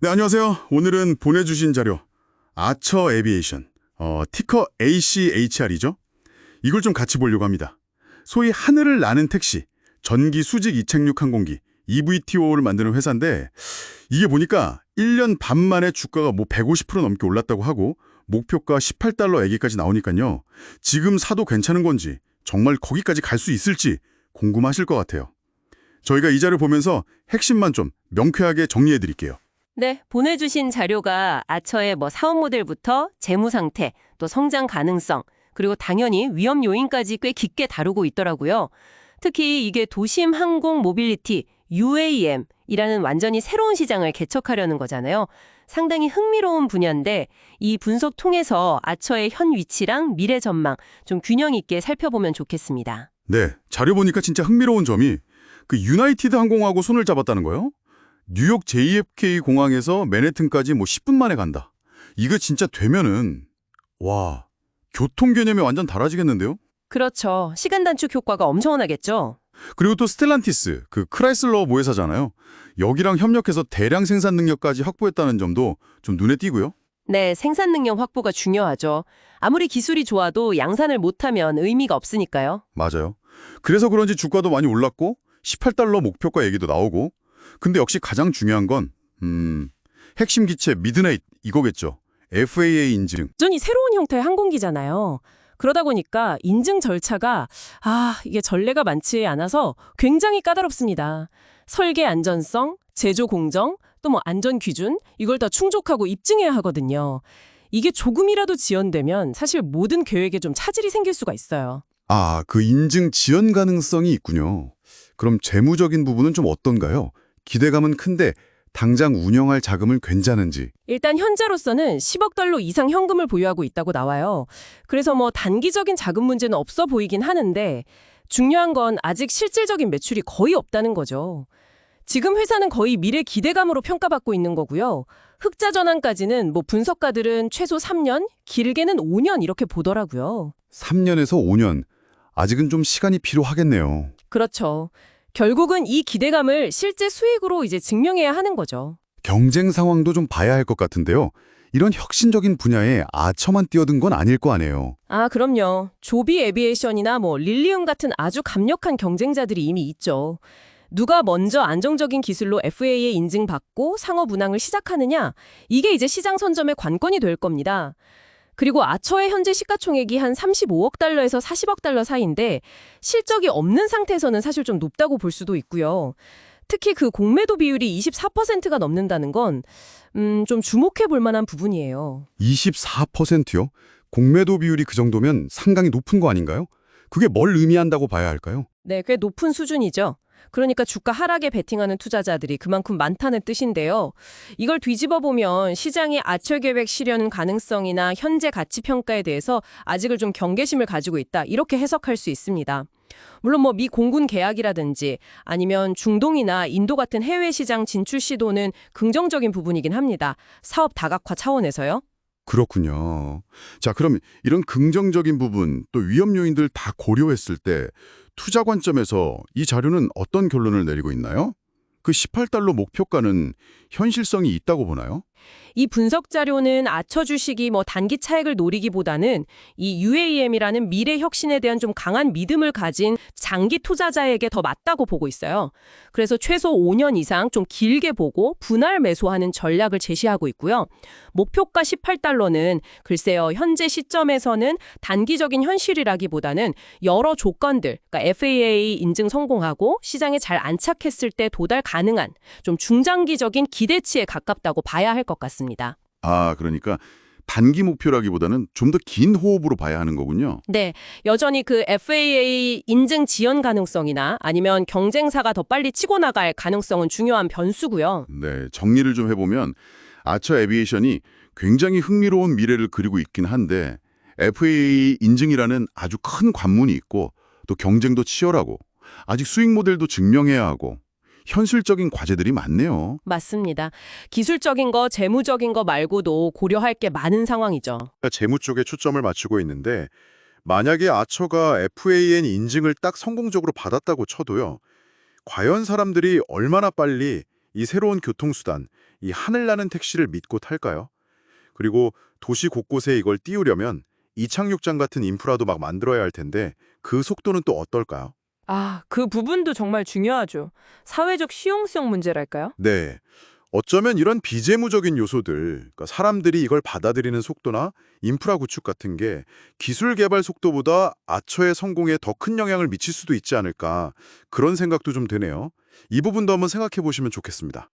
네, 안녕하세요. 오늘은 보내주신 자료, 아처 에비에이션, 티커 ACHR이죠? 이걸 좀 같이 보려고 합니다. 소위 하늘을 나는 택시, 전기 수직 이착륙 항공기, EVTO를 만드는 회사인데 이게 보니까 1년 반 만에 주가가 뭐 150% 넘게 올랐다고 하고 목표가 18달러 얘기까지 나오니까요. 지금 사도 괜찮은 건지 정말 거기까지 갈 수 있을지 궁금하실 것 같아요. 저희가 이 자료 보면서 핵심만 좀 명쾌하게 정리해 드릴게요. 네, 보내주신 자료가 아처의 사업 모델부터 재무 상태, 또 성장 가능성, 그리고 당연히 위험 요인까지 꽤 깊게 다루고 있더라고요. 특히 이게 도심 항공 모빌리티, UAM이라는 완전히 새로운 시장을 개척하려는 거잖아요. 상당히 흥미로운 분야인데 이 분석 통해서 아처의 현 위치랑 미래 전망 좀 균형 있게 살펴보면 좋겠습니다. 네, 자료 보니까 진짜 흥미로운 점이 그 유나이티드 항공하고 손을 잡았다는 거예요. 뉴욕 JFK 공항에서 맨해튼까지 뭐 10분 만에 간다. 이거 진짜 되면은 와, 교통 개념이 완전 달라지겠는데요? 그렇죠. 시간 단축 효과가 엄청나겠죠. 그리고 또 스텔란티스, 그 크라이슬러 모회사잖아요. 여기랑 협력해서 대량 생산 능력까지 확보했다는 점도 좀 눈에 띄고요. 네, 생산 능력 확보가 중요하죠. 아무리 기술이 좋아도 양산을 못하면 의미가 없으니까요. 맞아요. 그래서 그런지 주가도 많이 올랐고 18달러 목표가 얘기도 나오고 근데 역시 가장 중요한 건 핵심 기체 미드나잇 이거겠죠. FAA 인증. 완전히 새로운 형태의 항공기잖아요. 그러다 보니까 인증 절차가 이게 전례가 많지 않아서 굉장히 까다롭습니다. 설계 안전성, 제조 공정, 또 안전 기준 이걸 다 충족하고 입증해야 하거든요. 이게 조금이라도 지연되면 사실 모든 계획에 좀 차질이 생길 수가 있어요. 아, 그 인증 지연 가능성이 있군요. 그럼 재무적인 부분은 좀 어떤가요? 기대감은 큰데 당장 운영할 자금을 괜찮은지. 일단 현재로서는 10억 달러 이상 현금을 보유하고 있다고 나와요. 그래서 단기적인 자금 문제는 없어 보이긴 하는데 중요한 건 아직 실질적인 매출이 거의 없다는 거죠. 지금 회사는 거의 미래 기대감으로 평가받고 있는 거고요. 흑자 전환까지는 분석가들은 최소 3년, 길게는 5년 이렇게 보더라고요. 3년에서 5년. 아직은 좀 시간이 필요하겠네요. 그렇죠. 결국은 이 기대감을 실제 수익으로 이제 증명해야 하는 거죠. 경쟁 상황도 좀 봐야 할 것 같은데요. 이런 혁신적인 분야에 아처만 뛰어든 건 아닐 거 아니에요. 그럼요. 조비 에비에이션이나 릴리움 같은 아주 강력한 경쟁자들이 이미 있죠. 누가 먼저 안정적인 기술로 FAA 인증받고 상업 운항을 시작하느냐, 이게 이제 시장 선점의 관건이 될 겁니다. 그리고 아처의 현재 시가총액이 한 35억 달러에서 40억 달러 사이인데 실적이 없는 상태에서는 사실 좀 높다고 볼 수도 있고요. 특히 그 공매도 비율이 24%가 넘는다는 건 좀 주목해 볼 만한 부분이에요. 24%요? 공매도 비율이 그 정도면 상당히 높은 거 아닌가요? 그게 뭘 의미한다고 봐야 할까요? 네, 꽤 높은 수준이죠. 그러니까 주가 하락에 베팅하는 투자자들이 그만큼 많다는 뜻인데요. 이걸 뒤집어 보면 시장이 아처 계획 실현 가능성이나 현재 가치 평가에 대해서 아직을 좀 경계심을 가지고 있다. 이렇게 해석할 수 있습니다. 물론 미 공군 계약이라든지 아니면 중동이나 인도 같은 해외 시장 진출 시도는 긍정적인 부분이긴 합니다. 사업 다각화 차원에서요. 그렇군요. 자, 그럼 이런 긍정적인 부분 또 위험 요인들 다 고려했을 때 투자 관점에서 이 자료는 어떤 결론을 내리고 있나요? 그 18달러 목표가는 현실성이 있다고 보나요? 이 분석 자료는 아처 주식이 단기 차익을 노리기보다는 이 UAM이라는 미래 혁신에 대한 좀 강한 믿음을 가진 장기 투자자에게 더 맞다고 보고 있어요. 그래서 최소 5년 이상 좀 길게 보고 분할 매수하는 전략을 제시하고 있고요. 목표가 18달러는 글쎄요, 현재 시점에서는 단기적인 현실이라기보다는 여러 조건들, 그러니까 FAA 인증 성공하고 시장에 잘 안착했을 때 도달 가능한 좀 중장기적인 기대치에 가깝다고 봐야 할 것 같습니다. 아, 그러니까 단기 목표라기보다는 좀 더 긴 호흡으로 봐야 하는 거군요. 네, 여전히 그 FAA 인증 지연 가능성이나 아니면 경쟁사가 더 빨리 치고 나갈 가능성은 중요한 변수고요. 네, 정리를 좀 해보면 아처 에비에이션이 굉장히 흥미로운 미래를 그리고 있긴 한데 FAA 인증이라는 아주 큰 관문이 있고 또 경쟁도 치열하고 아직 수익 모델도 증명해야 하고 현실적인 과제들이 많네요. 맞습니다. 기술적인 거, 재무적인 거 말고도 고려할 게 많은 상황이죠. 재무 쪽에 초점을 맞추고 있는데 만약에 아처가 FAN 인증을 딱 성공적으로 받았다고 쳐도요. 과연 사람들이 얼마나 빨리 이 새로운 교통수단, 이 하늘나는 택시를 믿고 탈까요? 그리고 도시 곳곳에 이걸 띄우려면 이착륙장 같은 인프라도 막 만들어야 할 텐데 그 속도는 또 어떨까요? 아, 그 부분도 정말 중요하죠. 사회적 실용성 문제랄까요? 네. 어쩌면 이런 비재무적인 요소들, 그러니까 사람들이 이걸 받아들이는 속도나 인프라 구축 같은 게 기술 개발 속도보다 아처의 성공에 더 큰 영향을 미칠 수도 있지 않을까 그런 생각도 좀 되네요. 이 부분도 한번 생각해 보시면 좋겠습니다.